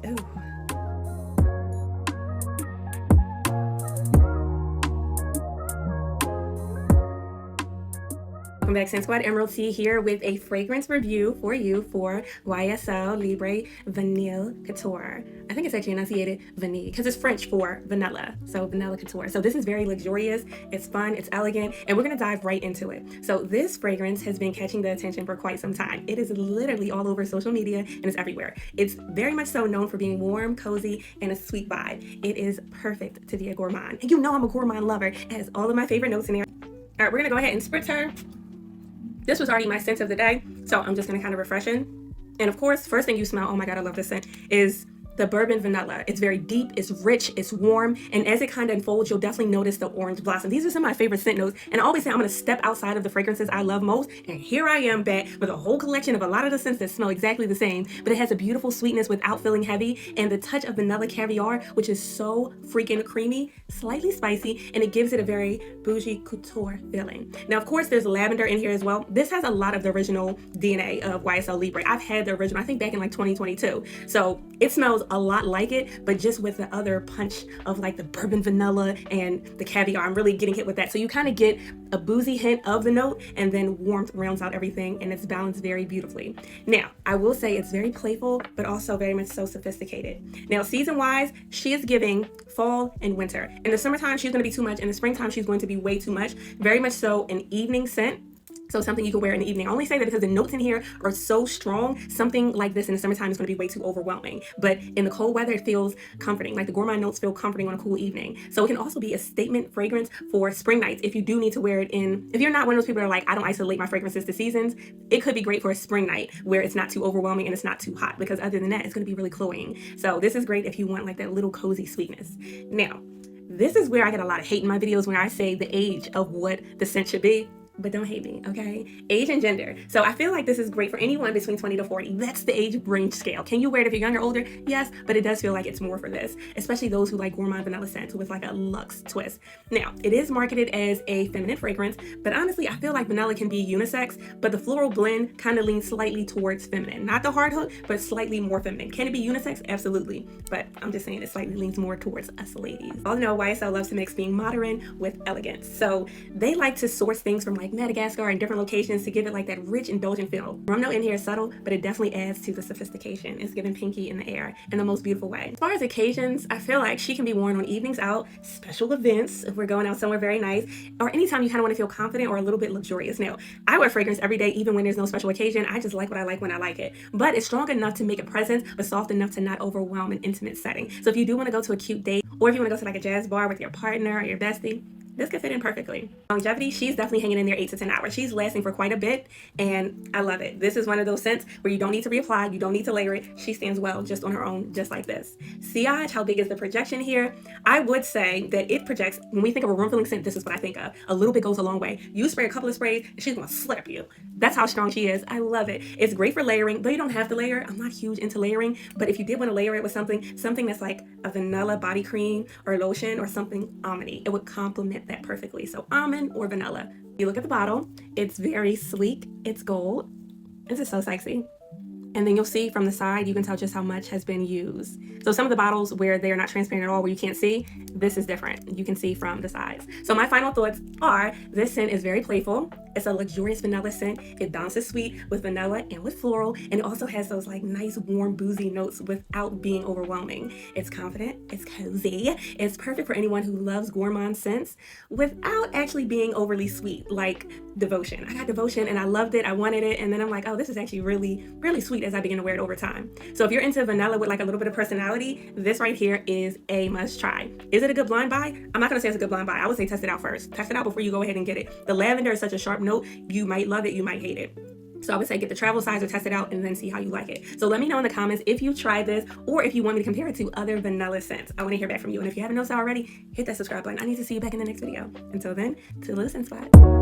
Ooh. Welcome back, Scent Squad. Emerald T here with a fragrance review for you for YSL Libre Vanille Couture. I think it's actually enunciated vanille because it's French for vanilla, so vanilla couture. So this is very luxurious, it's fun, it's elegant, and we're gonna dive right into it. So this fragrance has been catching the attention for quite some time. It is literally all over social media and it's everywhere. It's very much so known for being warm, cozy, and a sweet vibe. It is perfect to be a gourmand. And you know I'm a gourmand lover. It has all of my favorite notes in there. All right, we're gonna go ahead and spritz her. This was already my scent of the day, so I'm just gonna kind of refresh it. And of course, first thing you smell, oh my God, I love this scent, is the bourbon vanilla. It's very deep, it's rich, it's warm, and as it kind of unfolds, you'll definitely notice the orange blossom. These are some of my favorite scent notes, and I always say I'm gonna step outside of the fragrances I love most, and here I am back with a whole collection of a lot of the scents that smell exactly the same, but it has a beautiful sweetness without feeling heavy, and the touch of vanilla caviar, which is so freaking creamy, slightly spicy, and it gives it a very bougie couture feeling. Now, of course, there's lavender in here as well. This has a lot of the original DNA of YSL Libre. I've had the original, I think back in like 2022, so it smells a lot like it, but just with the other punch of like the bourbon vanilla and the caviar. I'm really getting hit with that. So you kind of get a boozy hint of the note, and then warmth rounds out everything, and it's balanced very beautifully. Now, I will say it's very playful, but also very much so sophisticated. Now, season-wise, she is giving fall and winter. In the summertime, she's going to be too much. In the springtime, she's going to be way too much. Very much so an evening scent. So something you can wear in the evening. I only say that because the notes in here are so strong. Something like this in the summertime is going to be way too overwhelming. But in the cold weather, it feels comforting. Like the gourmand notes feel comforting on a cool evening. So it can also be a statement fragrance for spring nights if you do need to wear it in. If you're not one of those people that are like, I don't isolate my fragrances to seasons, it could be great for a spring night where it's not too overwhelming and it's not too hot, because other than that, it's going to be really cloying. So this is great if you want like that little cozy sweetness. Now, this is where I get a lot of hate in my videos when I say the age of what the scent should be. But don't hate me, okay? Age and gender. So I feel like this is great for anyone between 20 to 40. That's the age range scale. Can you wear it if you're younger or older? Yes, but it does feel like it's more for this, especially those who like gourmand vanilla scents with like a luxe twist. Now, it is marketed as a feminine fragrance, but honestly, I feel like vanilla can be unisex, but the floral blend kind of leans slightly towards feminine. Not the hard hook, but slightly more feminine. Can it be unisex? Absolutely. But I'm just saying it slightly leans more towards us ladies. All know YSL loves to mix being modern with elegance. So they like to source things from like Madagascar and different locations to give it like that rich, indulgent feel. Rum note in here is subtle, but it definitely adds to the sophistication. It's giving pinky in the air in the most beautiful way. As far as occasions, I feel like she can be worn on evenings out, special events, if we're going out somewhere very nice, or anytime you kind of want to feel confident or a little bit luxurious. Now, I wear fragrance every day, even when there's no special occasion. I just like what I like when I like it. But it's strong enough to make a presence, but soft enough to not overwhelm an intimate setting. So if you do want to go to a cute date, or if you want to go to like a jazz bar with your partner or your bestie, this could fit in perfectly. Longevity, she's definitely hanging in there 8 to 10 hours. She's lasting for quite a bit, and I love it. This is one of those scents where you don't need to reapply, you don't need to layer it. She stands well just on her own, just like this. Sillage, how big is the projection here? I would say that it projects, when we think of a room filling scent, this is what I think of. A little bit goes a long way. You spray a couple of sprays, and she's gonna slap you. That's how strong she is. I love it. It's great for layering, but you don't have to layer. I'm not huge into layering, but if you did want to layer it with something that's like a vanilla body cream or lotion or something almondy, it would complement that perfectly. So almond or vanilla. You look at the bottle, it's very sleek, it's gold. This is so sexy. And then you'll see from the side, you can tell just how much has been used. So some of the bottles where they're not transparent at all, where you can't see, this is different. You can see from the sides. So my final thoughts are, this scent is very playful. It's a luxurious vanilla scent. It balances sweet with vanilla and with floral, and it also has those like nice, warm, boozy notes without being overwhelming. It's confident, it's cozy, it's perfect for anyone who loves gourmand scents without actually being overly sweet, like Devotion. I got Devotion and I loved it, I wanted it, and then I'm like, oh, this is actually really, really sweet as I begin to wear it over time. So if you're into vanilla with like a little bit of personality, this right here is a must try. Is it a good blind buy? I'm not gonna say it's a good blind buy. I would say test it out first. Test it out before you go ahead and get it. The lavender is such a sharp note. You might love it, you might hate it. So I would say get the travel size or test it out and then see how you like it. So let me know in the comments if you tried this or if you want me to compare it to other vanilla scents. I want to hear back from you. And if you haven't noticed already, hit that subscribe button. I need to see you back in the next video. Until then, to the Scent Spot.